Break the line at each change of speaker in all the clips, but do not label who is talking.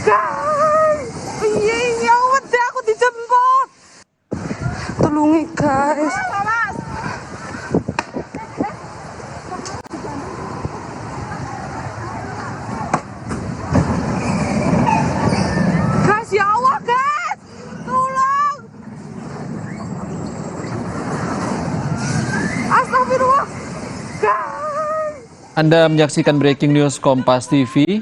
Guys, piye ya wedi aku dijemput. Tulungi guys. Guys, ya Allah guys. Tolong. Astagfirullah. Guys.
Anda menyaksikan Breaking News Kompas TV.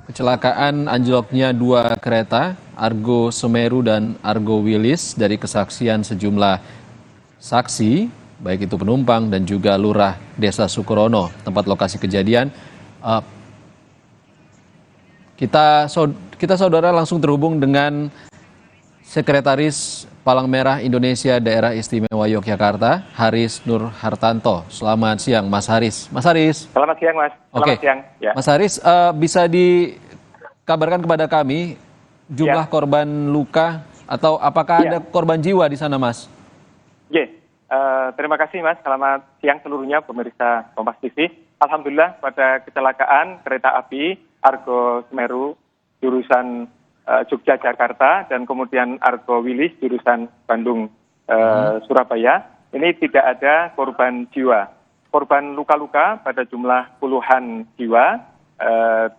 Kecelakaan anjloknya dua kereta, Argo Semeru dan Argo Wilis, dari kesaksian sejumlah saksi, baik itu penumpang dan juga Lurah Desa Sukurono, tempat lokasi kejadian. Kita saudara langsung terhubung dengan Sekretaris Palang Merah Indonesia Daerah Istimewa Yogyakarta, Haris Nur Hartanto. Selamat siang, Mas Haris. Mas Haris.
Selamat siang, Mas. Selamat siang. Ya.
Mas Haris, bisa dikabarkan kepada kami jumlah korban luka atau apakah ada korban jiwa di sana, Mas?
Terima kasih, Mas. Selamat siang seluruhnya pemirsa Kompas TV. Alhamdulillah pada kecelakaan kereta api Argo Semeru jurusan Jogja Jakarta dan kemudian Argo Wilis jurusan Bandung Surabaya, ini tidak ada korban jiwa. Korban luka-luka pada jumlah puluhan jiwa, 20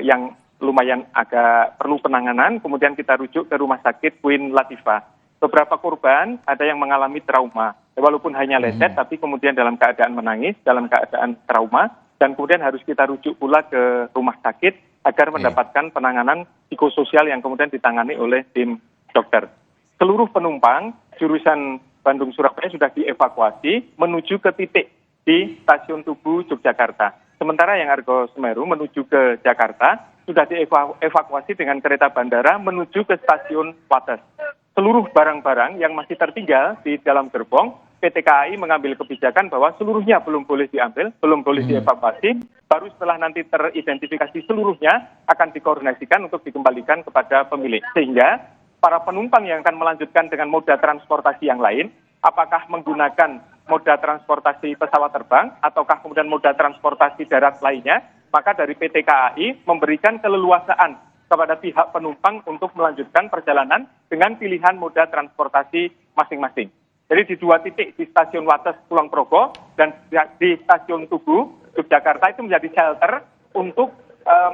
yang lumayan agak perlu penanganan, kemudian kita rujuk ke Rumah Sakit Queen Latifah. Beberapa korban ada yang mengalami trauma, walaupun hanya lecet tapi kemudian dalam keadaan menangis, dalam keadaan trauma, dan kemudian harus kita rujuk pula ke rumah sakit agar mendapatkan penanganan psikososial yang kemudian ditangani oleh tim dokter. Seluruh penumpang jurusan Bandung Surabaya sudah dievakuasi menuju ke titik di Stasiun Tugu Yogyakarta. Sementara yang Argo Semeru menuju ke Jakarta sudah dievakuasi dengan kereta bandara menuju ke Stasiun Wates. Seluruh barang-barang yang masih tertinggal di dalam gerbong, PT KAI mengambil kebijakan bahwa seluruhnya belum boleh diambil, belum boleh dievakuasi. Baru setelah nanti teridentifikasi seluruhnya akan dikoordinasikan untuk dikembalikan kepada pemilik. Sehingga para penumpang yang akan melanjutkan dengan moda transportasi yang lain, apakah menggunakan moda transportasi pesawat terbang ataukah kemudian moda transportasi darat lainnya, maka dari PT KAI memberikan keleluasaan kepada pihak penumpang untuk melanjutkan perjalanan dengan pilihan moda transportasi masing-masing. Jadi di dua titik, di Stasiun Wates Kulon Progo dan di Stasiun Tugu Yogyakarta itu menjadi shelter untuk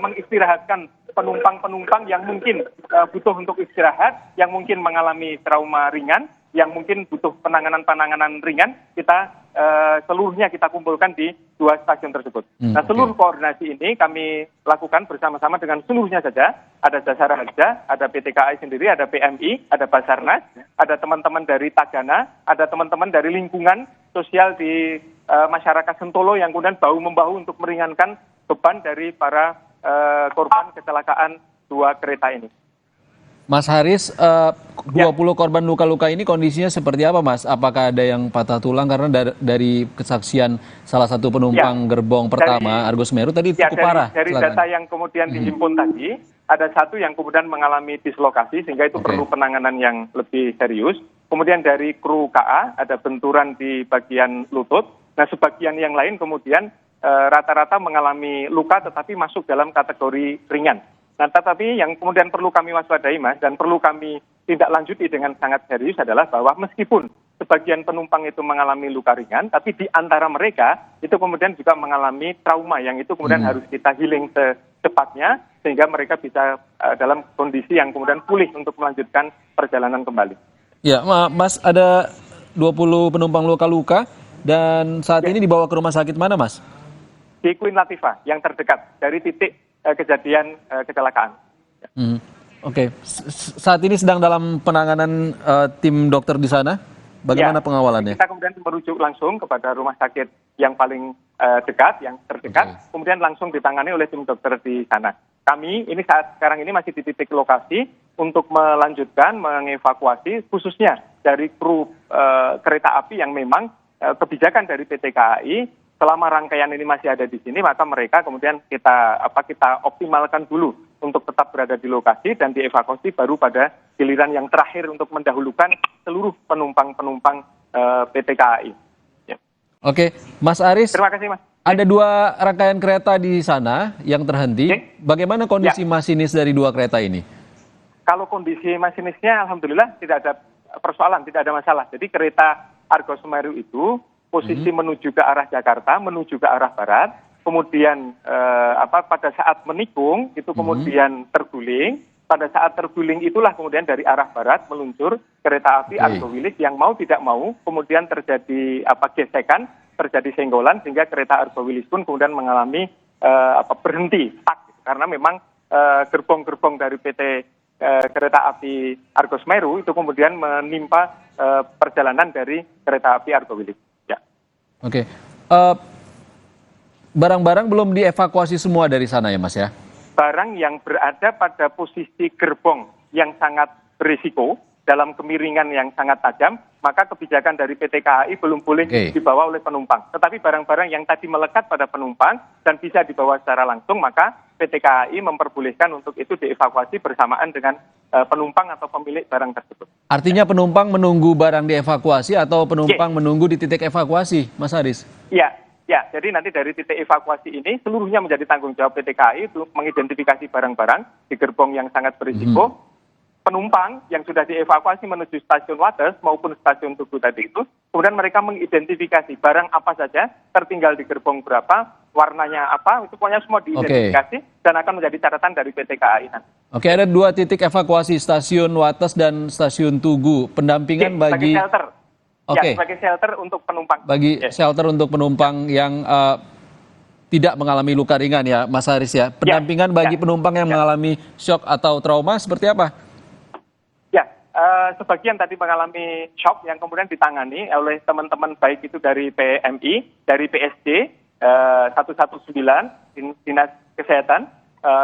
mengistirahatkan penumpang-penumpang yang mungkin butuh untuk istirahat, yang mungkin mengalami trauma ringan, yang mungkin butuh penanganan ringan, kita seluruhnya kita kumpulkan di dua stasiun tersebut. Nah, seluruh koordinasi ini kami lakukan bersama-sama dengan seluruhnya saja. Ada Jasara Harja, ada PT KAI sendiri, ada PMI, ada Basarnas, ada teman-teman dari Tagana, ada teman-teman dari lingkungan sosial di masyarakat Sentolo yang kemudian bahu-membahu untuk meringankan beban dari para korban kecelakaan dua kereta ini.
Mas Haris, 20 korban luka-luka ini kondisinya seperti apa, Mas? Apakah ada yang patah tulang? Karena dari kesaksian salah satu penumpang gerbong pertama, Argo Semeru, tadi cukup parah.
Dari data yang kemudian dihimpun tadi, ada satu yang kemudian mengalami dislokasi, sehingga itu perlu penanganan yang lebih serius. Kemudian dari kru KA, ada benturan di bagian lutut. Nah, sebagian yang lain kemudian rata-rata mengalami luka, tetapi masuk dalam kategori ringan. Nah, tetapi yang kemudian perlu kami waspadai, Mas, dan perlu kami tindak lanjuti dengan sangat serius adalah bahwa meskipun sebagian penumpang itu mengalami luka ringan, tapi di antara mereka itu kemudian juga mengalami trauma yang itu kemudian harus kita healing secepatnya sehingga mereka bisa dalam kondisi yang kemudian pulih untuk melanjutkan perjalanan kembali.
Ya, Mas, ada 20 penumpang luka-luka dan saat ini dibawa ke rumah sakit mana, Mas?
Di Queen Latifah yang terdekat dari titik kejadian kecelakaan.
Oke. Saat ini sedang dalam penanganan tim dokter di sana. Bagaimana pengawalannya?
Kita kemudian merujuk langsung kepada rumah sakit yang paling dekat, yang terdekat, kemudian langsung ditangani oleh tim dokter di sana. Kami ini sekarang ini masih di titik lokasi untuk melanjutkan mengevakuasi khususnya dari kru kereta api yang memang kebijakan dari PT KAI. Selama rangkaian ini masih ada di sini, maka mereka kemudian kita optimalkan dulu untuk tetap berada di lokasi dan dievakuasi baru pada giliran yang terakhir untuk mendahulukan seluruh penumpang-penumpang PT KAI. Ya.
Oke, Mas Aris.
Terima kasih, Mas.
Ada 2 rangkaian kereta di sana yang terhenti. Bagaimana kondisi masinis dari 2 kereta ini?
Kalau kondisi masinisnya alhamdulillah tidak ada persoalan, tidak ada masalah. Jadi kereta Argo Semeru itu posisi menuju ke arah Jakarta, menuju ke arah barat, kemudian pada saat menikung itu kemudian terguling. Pada saat terguling itulah kemudian dari arah barat meluncur kereta api Argo Wilis yang mau tidak mau kemudian terjadi gesekan, terjadi senggolan sehingga kereta Argo Wilis pun kemudian mengalami berhenti stuck karena memang gerbong-gerbong dari PT kereta api Argo Semeru itu kemudian menimpa perjalanan dari kereta api Argo Wilis. Ya.
Oke. Barang-barang belum dievakuasi semua dari sana ya Mas ya?
Barang yang berada pada posisi gerbong yang sangat berisiko dalam kemiringan yang sangat tajam, maka kebijakan dari PT KAI belum boleh dibawa oleh penumpang. Tetapi barang-barang yang tadi melekat pada penumpang dan bisa dibawa secara langsung, maka PT KAI memperbolehkan untuk itu dievakuasi bersamaan dengan penumpang atau pemilik barang tersebut.
Artinya penumpang menunggu barang dievakuasi atau penumpang menunggu di titik evakuasi, Mas Haris?
Ya, jadi nanti dari titik evakuasi ini seluruhnya menjadi tanggung jawab PT KAI untuk mengidentifikasi barang-barang di gerbong yang sangat berisiko. Penumpang yang sudah dievakuasi menuju stasiun Wates maupun stasiun Tugu tadi itu, kemudian mereka mengidentifikasi barang apa saja, tertinggal di gerbong berapa, warnanya apa, itu pokoknya semua diidentifikasi dan akan menjadi catatan dari PT KAI nanti.
Oke, ada 2 titik evakuasi, stasiun Wates dan stasiun Tugu. Pendampingan bagi
shelter. Ya, sebagai shelter untuk penumpang.
Bagi shelter untuk penumpang yang tidak mengalami luka ringan ya, Mas Haris ya. Pendampingan bagi penumpang yang mengalami shock atau trauma seperti apa?
Ya, sebagian tadi mengalami shock yang kemudian ditangani oleh teman-teman baik itu dari PMI, dari PSD 119, Dinas Kesehatan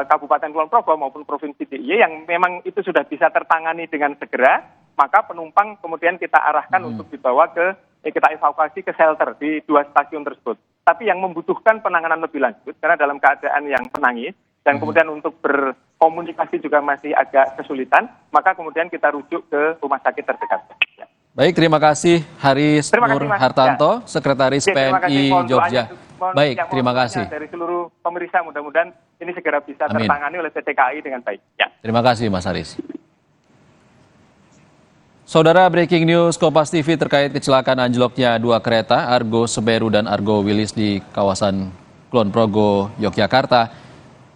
Kabupaten Kulon Progo maupun Provinsi DIY yang memang itu sudah bisa tertangani dengan segera. Maka penumpang kemudian kita arahkan untuk dibawa kita evakuasi ke shelter di 2 stasiun tersebut. Tapi yang membutuhkan penanganan lebih lanjut karena dalam keadaan yang menangis dan kemudian untuk berkomunikasi juga masih agak kesulitan, maka kemudian kita rujuk ke rumah sakit terdekat. Ya.
Baik, terima kasih Haris Nur Hartanto, Sekretaris PMI Jogja. Baik, terima kasih.
Dari seluruh pemirsa mudah-mudahan ini segera bisa tertangani oleh PT KAI dengan baik. Ya.
Terima kasih Mas Haris. Saudara, breaking news Kompas TV terkait kecelakaan anjloknya 2 kereta Argo Semeru dan Argo Wilis di kawasan Kulon Progo, Yogyakarta.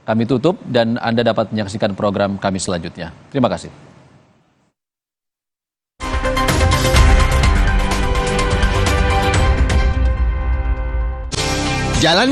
Kami tutup dan Anda dapat menyaksikan program kami selanjutnya. Terima kasih.
Jalan